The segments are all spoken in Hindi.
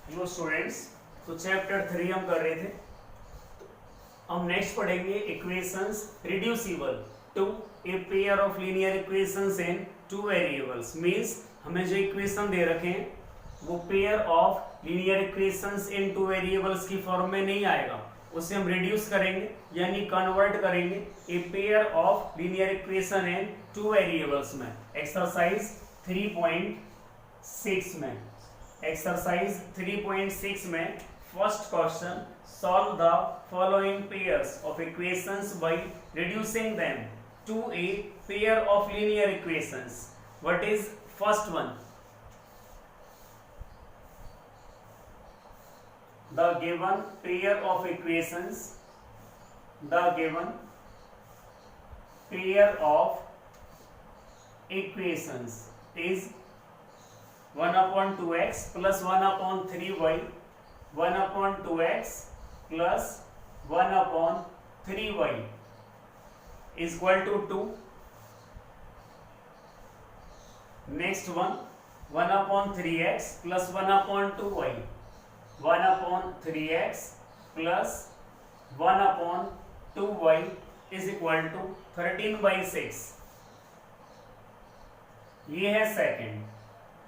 हेलो स्टूडेंट्स, तो चैप्टर 3 हम कर रहे थे। हम नेक्स्ट पढ़ेंगे equations reducible to a pair of linear equations in two variables. Means हमें जो इक्वेशन दे रखे हैं वो pair of linear equations in two variables की फॉर्म में नहीं आएगा, उसे हम रिड्यूस करेंगे यानी कन्वर्ट करेंगे a pair of linear equation in two variables में। एक्सरसाइज 3.6 में एक्सरसाइज 3.6 में first question, solve the following pairs of equations by reducing them to a pair of linear equations. What is first one? The given pair of equations is 1/2x plus 1/3y, 1/2x plus 1/3y is equal to 2. Next one, 1/3x plus 1/2y, 1/3x plus 1/2y is equal to 13/6. ये है सेकेंड।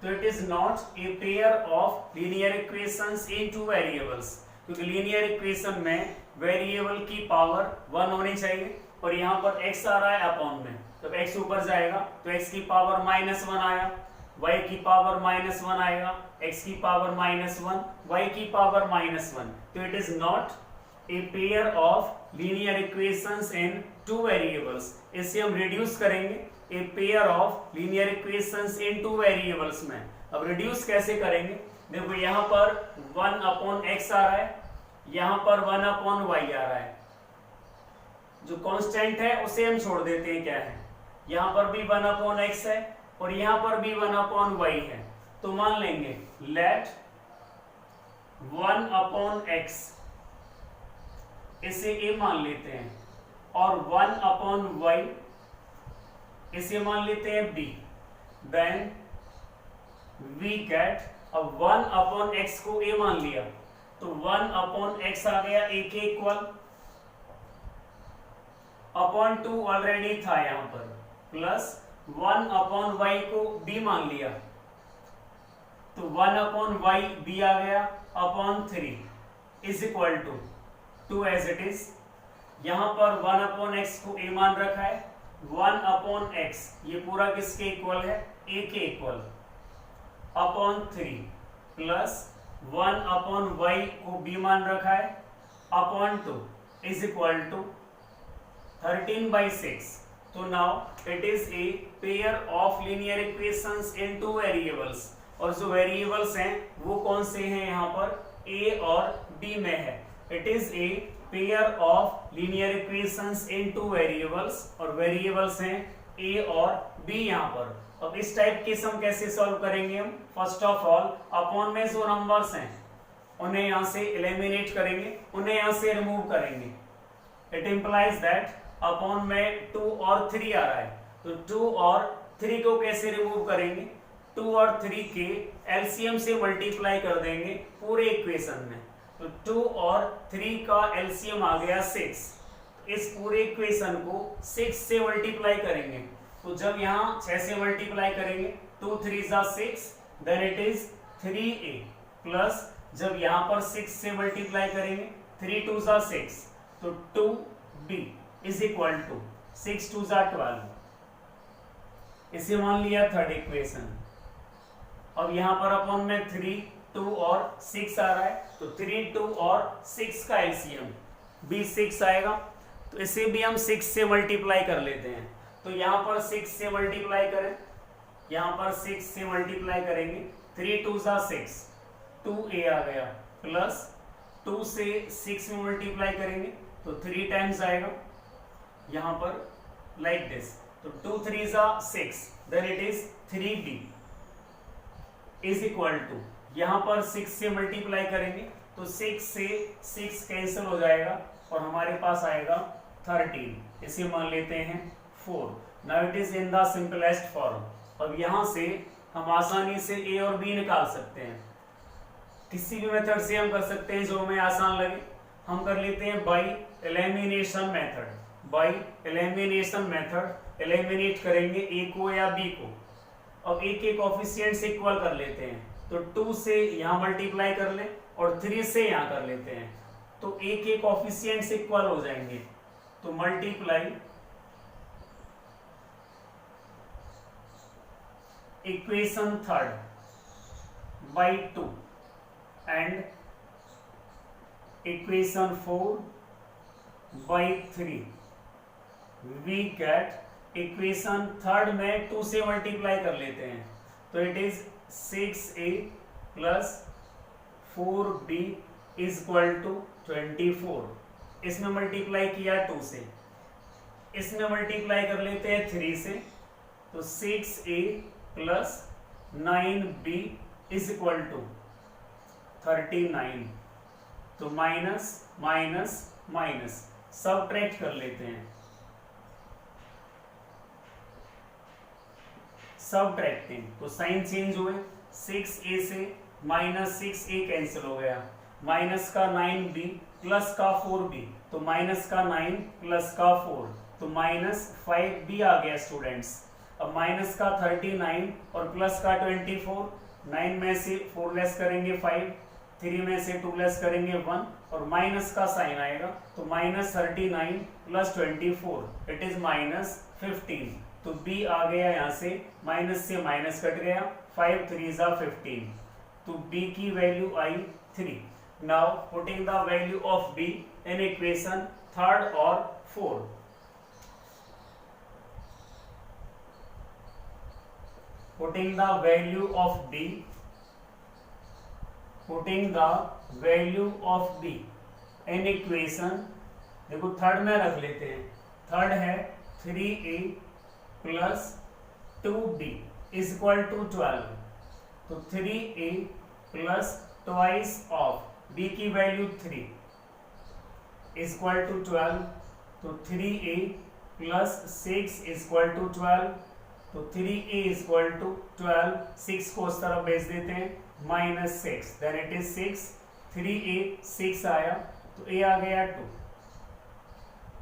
तो it is not a pair of linear equations in two variables, क्योंकि लीनियर इक्वेशन में वेरिएबल की पावर 1 होनी चाहिए और यहाँ पर x आ रहा है अपॉन में, तो x ऊपर जाएगा तो x की पावर -1 आया, y की पावर -1 आएगा, x की पावर -1, y की पावर -1। तो it is not a pair of linear equations in two variables. इसे हम रिड्यूस करेंगे a pair of linear equations in two variables में। अब रिड्यूस कैसे करेंगे? देखो यहाँ पर 1/x आ रहा है, यहाँ पर 1/y आ रहा है। जो कांस्टेंट है उसे हम छोड़ देते हैं, क्या है, यहाँ पर भी 1/x है और यहाँ पर भी 1/y है। तो मान लेंगे लेट 1/x इसे a मान लेते हैं और 1/y इसे मान लेते हैं b। देन वी गेट, अब 1/x को a मान लिया तो 1/x आ गया a के इक्वल, अपॉन 2 ऑलरेडी था यहां पर, प्लस 1/y को b मान लिया तो 1/y b आ गया upon 3 is equal to 2 as it is. यहां पर 1/x को a मान रखा है, 1/x ये पूरा किसके इक्वल है, a के इक्वल, अपॉन 3 प्लस 1/y को b मान रखा है अपॉन 2 इज इक्वल टू 13/6। तो now it is a pair of linear equations in two variables, और जो वेरिएबल्स हैं वो कौन से हैं, यहाँ पर a और b में है। It is a pair of linear equations in two variables, और वेरिएबल्स हैं a और b यहाँ पर। अब इस टाइप के सम कैसे सॉल्व करेंगे हम? फर्स्ट ऑफ ऑल अपॉन में जो नंबर्स हैं उन्हें यहाँ से एलिमिनेट करेंगे, उन्हें यहाँ से रिमूव करेंगे। इट इंप्लाइज दैट अपॉन में 2 और 3 आ रहा है, तो 2 और 3 को कैसे रिमूव करेंगे? 2 और 3 के एलसीएम से मल्टीप्लाई कर देंगे पूरे इक्वेशन में, तो 2 और 3 का एलसीएम आ गया 6। इस पूरे इक्वेशन को 6 से मल्टीप्लाई करेंगे, तो जब यहाँ 6 से मल्टीप्लाई करेंगे 2 3 जा 6, then it is 3a, plus जब यहाँ पर 6 से मल्टीप्लाई करेंगे 3 2 जा 6, तो 2b इज इक्वल टू 6 2 जा 12। इसे मान लिया थर्ड इक्वेशन। अब यहाँ पर अपॉन में 3 2 और 6 आ रहा है, तो 3 2 और 6 का एलसीएम भी 6 आएगा, तो इसे भी हम 6 से मल्टीप्लाई कर लेते हैं। तो यहाँ पर 6 से मल्टीप्लाई करें, यहाँ पर 6 से मल्टीप्लाई करेंगे 3 2 जा 6, 2a आ गया, प्लस 2 से 6 में मल्टीप्लाई करेंगे तो 3 टाइम्स आएगा यहाँ पर लाइक दिस, तो 2 3 जा 6, then it is 3b is equal to, यहाँ पर 6 से मल्टीप्लाई करेंगे तो 6 से 6 कैंसिल हो जाएगा और हमारे पास आएगा 13, इसे मान लेते हैं 4। Now it is in the simplest form. अब यहाँ से हम आसानी से a और b निकाल सकते हैं। किसी भी मेथड से हम कर सकते हैं जो हमें आसान लगे। हम कर लेते हैं by elimination method. By elimination method eliminate करेंगे ए को या बी को। अब ए के कोफिशिएंट्स इक्वल कर लेते हैं, तो 2 से यहाँ मल्टीप्लाई कर लें और 3 से यहाँ कर लेते हैं, तो ए के कोफिशिएंट्स इक्वल हो जाएंगे। तो multiply equation third by 2 and equation 4 by 3, we get equation third में 2 से मल्टीप्लाई कर लेते हैं, तो it is 6a plus 4b is equal to 24। इसमें मल्टीप्लाई किया 2 से, इसमें मल्टीप्लाई कर लेते हैं 3 से, तो 6a plus 9b is equal to 39। तो माइनस माइनस माइनस सबट्रैक्ट कर लेते हैं, सबट्रैक्टिंग तो साइन चेंज हुए, 6a से माइनस 6a कैंसिल हो गया, माइनस का 9b प्लस का 4b, तो माइनस का 9 प्लस का 4, तो माइनस 5b आ गया स्टूडेंट्स। अब माइनस का 39 और प्लस का 24, 9 में से 4 लेस करेंगे 5, 3 में से 2 लेस करेंगे 1 और माइनस का साइन आएगा, तो minus 39 plus 24 it is minus 15। तो b आ गया, यहाँ से माइनस कट गया, 5 3 जा 15, तो b की वैल्यू आई 3। Now putting the value of b in equation third और fourth, putting the value of b in equation, देखो थर्ड में रख लेते हैं, थर्ड है 3a plus 2b is equal to 12, तो 3a plus twice of b की वैल्यू 3 इज इक्वल टू 12, तो 3a plus 6 is equal to 12, तो 3a इज इक्वल टू 12, 6 को उस तरफ भेज देते हैं, minus 6, then it is 6, 3a 6 आया, तो a आ गया 2,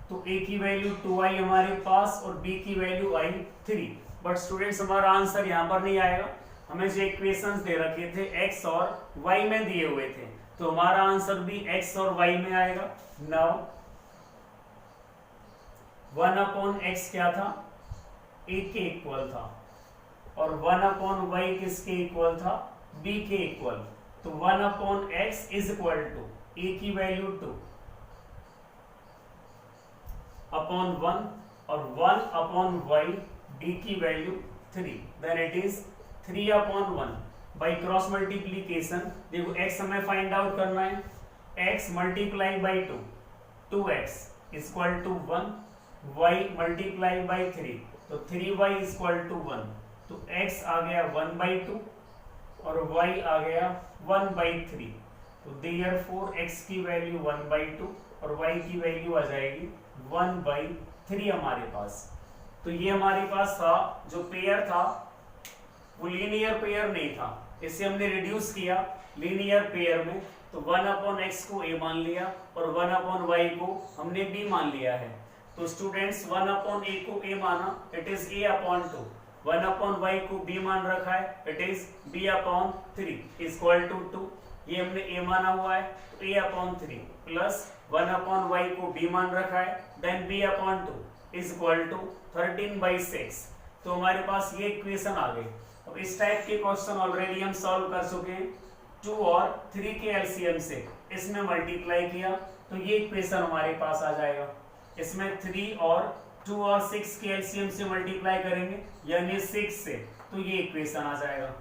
तो a की वैल्यू 2 आई हमारे पास और b की वैल्यू आई 3। बट स्टूडेंट्स हमारा आंसर यहाँ पर नहीं आएगा, हमें जो इक्वेशंस दे रखे थे x और y में दिए हुए थे, तो हमारा आंसर भी x और y में आएगा। नाउ 1/x क्या था, a के इक्वल था, और 1/y किसके इक्वल था, b के इक्वल, तो 1/x is equal to a की वैल्यू 2 अपॉन 1 और 1/y b की value 3, then it is 3/1 by cross multiplication. देखो x हमें फाइंड आउट करना है, x multiply by 2, 2x is equal to 1, y multiply by 3, तो 3y इज इक्वल टू 1, तो x आ गया 1/2 और y आ गया 1/3, तो देयरफॉर x की वैल्यू 1/2 और y की वैल्यू आ जाएगी 1/3 हमारे पास। तो ये हमारे पास था जो पेयर था वो लीनियर पेयर नहीं था, इसे हमने रिड्यूस किया लीनियर पेयर में, तो 1/x को a मान लिया और 1/y को हमने b मान लिया है। तो स्टूडेंट्स 1/a को a माना, इट इज a/2, 1/y को b मान रखा है, it is b/3 is equal to 2, ये हमने a माना हुआ है, तो a/3 प्लस 1/y को b मान रखा है, then b/2 is equal to 13/6। तो हमारे पास ये इक्वेशन आ गई। अब इस टाइप के क्वेश्चन ऑलरेडी हम सॉल्व कर चुके हैं, 2 और 3 के एलसीएम से इसमें मल्टीप्लाई किया, तो ये इक्वेशन हमारे पास आ जाएगा। इसमें 3 और 2 और 6 के एलसीएम से मल्टीप्लाई करेंगे यानी 6 से, तो ये इक्वेशन आ जाएगा।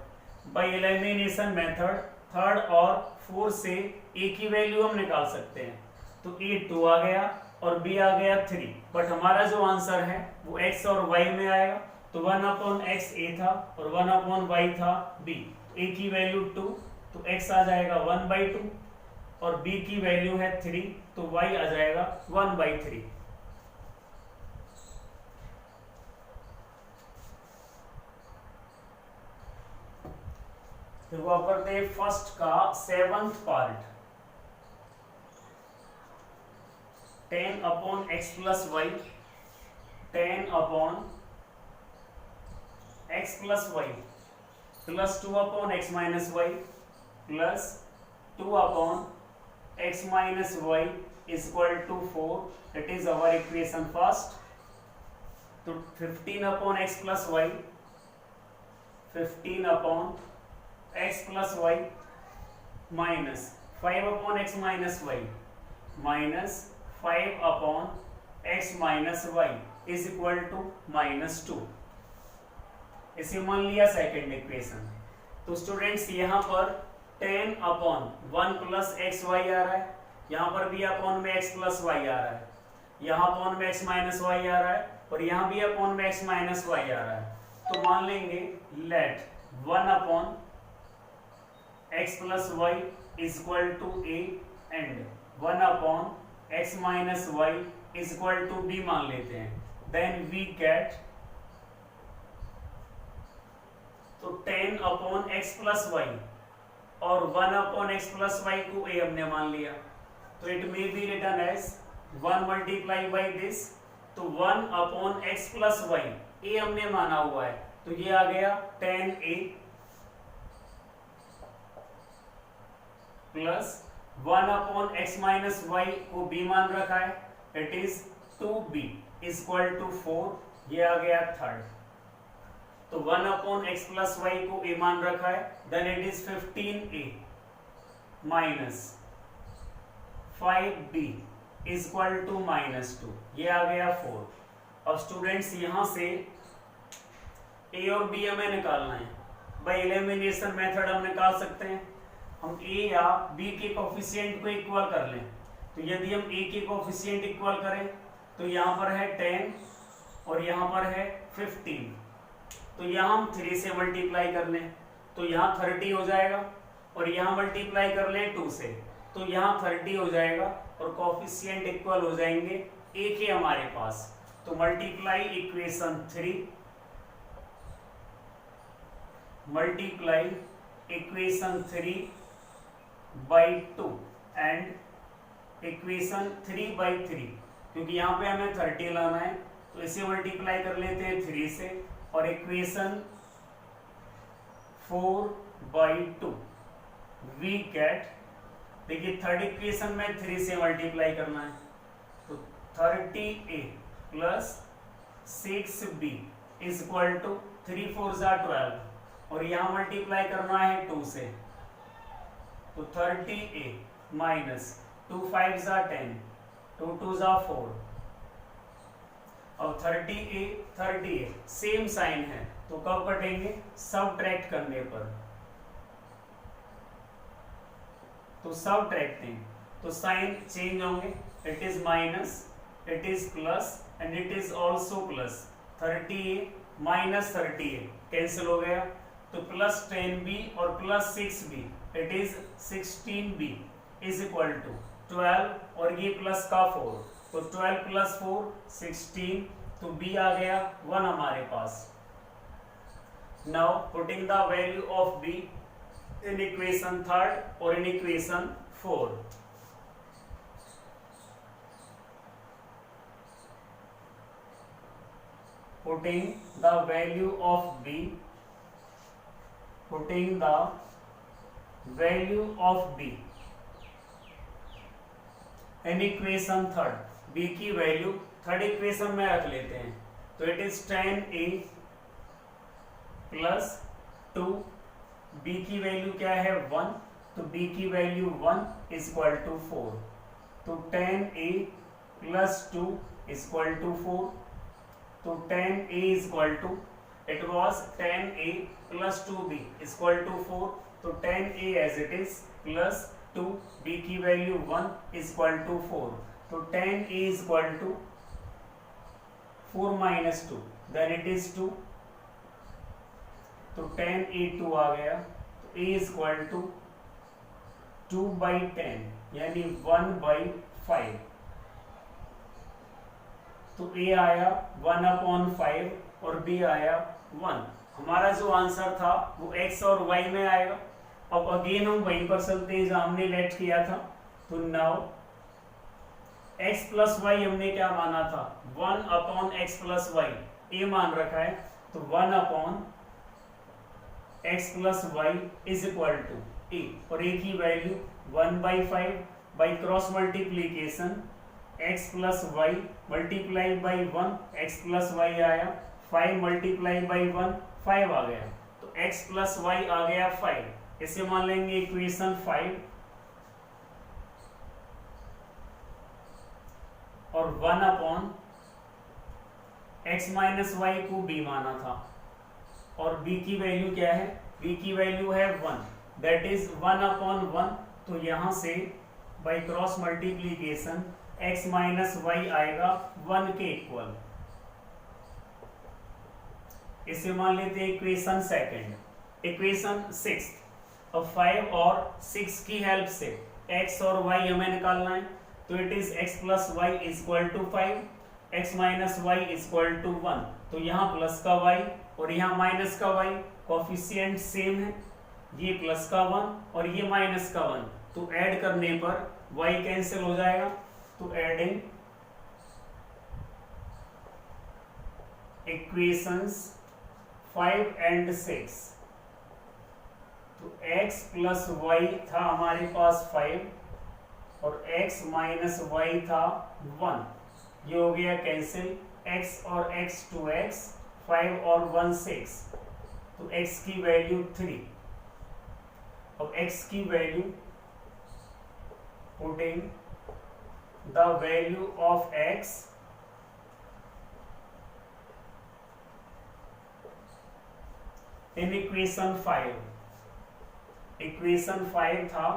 बाय एलिमिनेशन मेथड थर्ड और फोर्थ से a की वैल्यू हम निकाल सकते हैं, तो a 2 आ गया और b आ गया 3, बट हमारा जो आंसर है वो x और y में आएगा, तो 1/x a था और 1/y था b, a की वैल्यू 2, तो x आ जाएगा 1/2 और b की वैल्यू है 3, तो y आ जाएगा 1/3। देखो आप करते हैं फर्स्ट का 7th part 10 upon x plus y 10 upon x plus y plus 2 upon x minus y plus 2 upon x minus y is equal to 4 it is our equation first. तो 15 upon x plus y 15 upon x plus y minus 5 upon x minus y minus 5 upon x minus y is equal to -2। इसे मान लिया सेकेंड इक्वेशन। तो स्टूडेंट्स यहाँ पर 10 अपॉन 1 प्लस एक्स वाई आ रहा है, यहाँ पर भी अपॉन में x प्लस वाई आ रहा है, यहाँ अपॉन में x माइनस वाई आ रहा है और यहाँ भी अपॉन में x माइनस वाई आ रहा है। तो मान लेंगे let 1 upon x plus y is equal to a and 1 upon x minus y is equal to b मान लेते हैं। देन वी गेट तो 10 अपॉन x प्लस वाई और 1 अपॉन x प्लस वाई को a हमने मान लिया, तो it may be written as 1 multiply by this. तो 1 upon x plus y a हमने माना हुआ है, तो ये आ गया 10a plus 1 upon x minus y को b मान रखा है, it is 2b is equal to 4, ये आ गया थर्ड। तो 1 अपॉन x प्लस वाई को a मान रखा है, then it is 15a minus 5b is equal to -2, ये आ गया 4। अब स्टूडेंट्स यहां से a और b हमें निकालना है। बाय एलिमिनेशन मेथड हम निकाल सकते हैं। हम a या b के कोफिशिएंट को इक्वल कर लें। तो यदि हम a के कोफिशिएंट इक्वल करें तो यहाँ पर है 10 और यहाँ पर है 15, तो यहाँ हम 3 से मल्टीप्लाई कर लें तो यहाँ 30 हो जाएगा और यहाँ मल्टीप्लाई कर लें 2 से तो यहाँ 30 हो जाएगा और कोफिशिएंट इक्वल हो जाएंगे a के हमारे पास। तो multiply equation 3 multiply equation 3 by 2 and equation 3 by 3, क्योंकि यहाँ पे हमें 30 लाना है तो इसे मल्टीप्लाई कर लेते हैं 3 से और इक्वेशन 4 बाई 2 वी गेट, देखिए थर्ड इक्वेशन में 3 से मल्टीप्लाई करना है तो 30a plus 6b is equal to 3 4 12 और यहाँ मल्टीप्लाई करना है 2 से तो 30a माइनस 2 5 10 2 2 4 और 30a सेम साइन है तो कब कटेंगे, सबट्रैक्ट करने पर। तो सबट्रैक्टिंग तो साइन चेंज होंगे, it is minus it is plus and it is also plus. 30a minus 30a cancel हो गया तो प्लस 10b और plus 6b it is 16b is equal to 12 और ये प्लस का 4 तो 12 प्लस 4 16 तो b आ गया 1 हमारे पास। Now putting the value of b in equation 3rd or in equation 4, putting the value of b in equation 3rd, b की वैल्यू थर्ड इक्वेशन में रख लेते हैं तो it is 10a plus 2, b की वैल्यू क्या है 1 तो b की वैल्यू 1 इज इक्वल टू 4 तो 10a plus 2 is equal to 4 तो 10a is equal to it was 10a plus 2b is equal to 4 तो 10a as it is plus 2 b की वैल्यू 1 इज इक्वल टू 4 तो 10a is equal to 4 minus 2 then it is 2 तो 10a 2 आ गया तो a is equal to 2 by 10 यानी 1 बाई 5 तो a आया 1 अपॉन 5 और b आया 1। हमारा जो आंसर था वो x और y में आएगा अब अगेन हम वहीं पर चलते हैं जहां हमने लेट किया था। तो नाउ x प्लस वाई हमने क्या माना था, 1 upon x plus y, a मान रखा है, तो 1 upon x plus y is equal to a, और ए की value 1/5 by cross multiplication x plus y multiply by 1, x plus y आया, 5 मल्टीप्लाई बाई 1 5 आ गया, तो x प्लस वाई आ गया 5, इसे मान लेंगे इक्वेशन 5, और 1 अपॉन x माइनस वाई को b माना था, और b की वैल्यू क्या है, b की वैल्यू है 1, दैट इज 1 अपॉन 1, तो यहां से by cross multiplication x minus y आएगा 1 के इक्वल, इसे मान लेते हैं इक्वेशन सेकंड। इक्वेशन 6, अब 5 और 6 की हेल्प से x और y हमें निकालना है, तो it is x plus y equal to 5, x minus y equal to 1, तो यहाँ प्लस का y और यहाँ माइनस का y, कोफिशिएंट सेम है, ये प्लस का 1 और ये माइनस का 1, तो ऐड करने पर y कैंसिल हो जाएगा, तो एडिंग इक्वेशंस 5 एंड 6, तो x प्लस वाई था हमारे पास 5 और x माइनस वाई था 1, ये हो गया कैंसिल, x और x 2x, 5 और 1 6, तो x की वैल्यू 3, अब x की value putting the value of x in equation 5, equation 5 था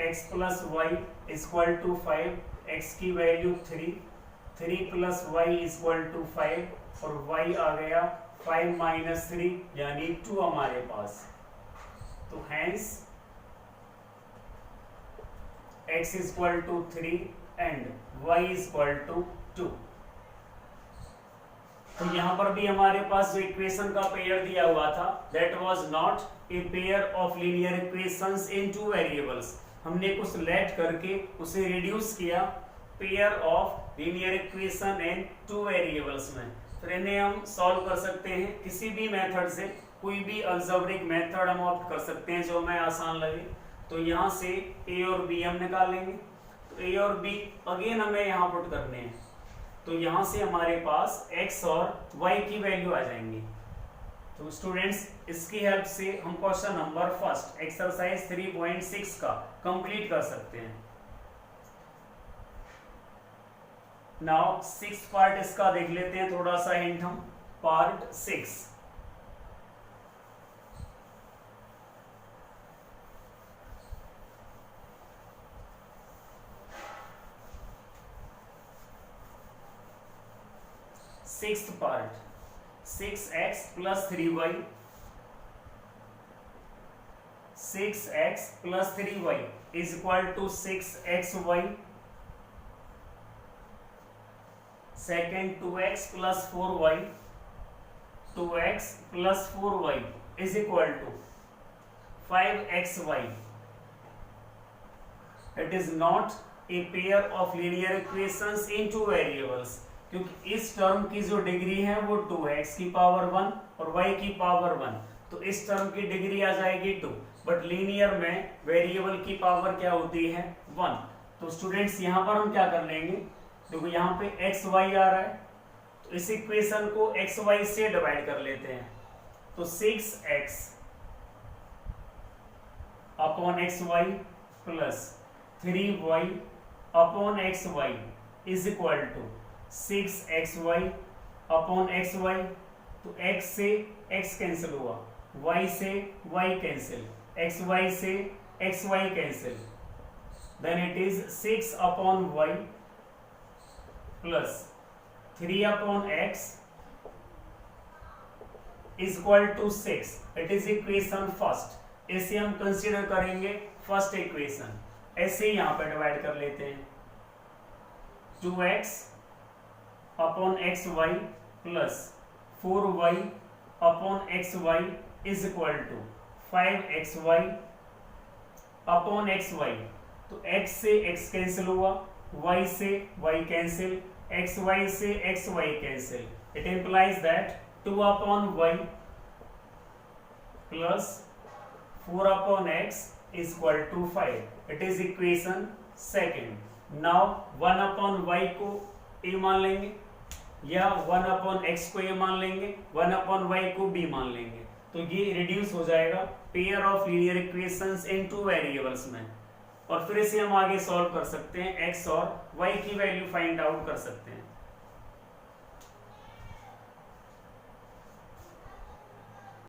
x plus y equal to 5, x की value 3, 3 plus y equal to 5, और y आ गया 5 माइनस 3 यानी 2 हमारे पास, तो hence x equal to 3 and y equal to 2। तो यहाँ पर भी हमारे पास जो इक्वेशन का पेयर दिया हुआ था, that was not a pair of linear equations in two variables, हमने कुछ लेट करके उसे रिड्यूस किया pair of linear equation in two variables में, फिर इन्हें हम सॉल्व कर सकते हैं किसी भी मेथड से, कोई भी अलजेब्रिक मेथड हम ऑप्ट कर सकते हैं जो हमें आसान लगे। तो यहाँ से a और b हम निकालेंगे, तो a और b अगेन हमें यहाँ पुट करने हैं, तो यहाँ से हमारे पास x और y की वैल्यू आ जाएंगी। तो स्टूडेंट्स इसकी हेल्प से हम क्वेश्चन नंबर फर्स्ट एक्सरसाइज 3.6 का कंप्लीट कर सकते हैं। नाउ 6th पार्ट इसका देख लेते हैं, थोड़ा सा हिंट हम, part 6, sixth part, 6x plus 3y, 6x plus 3y is equal to 6xy, second 2x plus 4y, 2x plus 4y is equal to 5xy। It is not a pair of linear equations in two variables, क्योंकि इस टर्म की जो डिग्री है वो 2 है, x की पावर 1 और y की पावर 1, तो इस टर्म की डिग्री आ जाएगी 2, बट लीनियर में वेरिएबल की पावर क्या होती है 1। तो स्टूडेंट्स यहाँ पर हम क्या कर लेंगे, देखो यहाँ पे x y आ रहा है, तो इस इक्वेशन को x y से डिवाइड कर लेते हैं, तो 6x upon x y plus 3y upon x y is equal to 6xy upon xy, तो x से x कैंसिल हुआ, y से y कैंसिल, xy से xy cancel, then it is 6 upon y plus 3 upon x is equal to 6, it is equation first, इसे हम कंसीडर करेंगे फर्स्ट इक्वेशन, ऐसे ही यहाँ पे डिवाइड कर लेते हैं, 2x upon x y plus 4y upon x y is equal to 5xy upon x y, तो x से x कैंसिल हुआ, y से y कैंसिल, xy से xy cancel, it implies that 2 upon y plus 4 upon x is equal to 5. It is equation second. Now 1 upon y को a मान लेंगे या 1 अपॉन x को a मान लेंगे, 1 अपॉन y को b मान लेंगे, तो ये रिड्यूस हो जाएगा pair of linear equations in two variables में, और फिर इसे हम आगे सॉल्व कर सकते हैं, x और y की वैल्यू फाइंड आउट कर सकते हैं।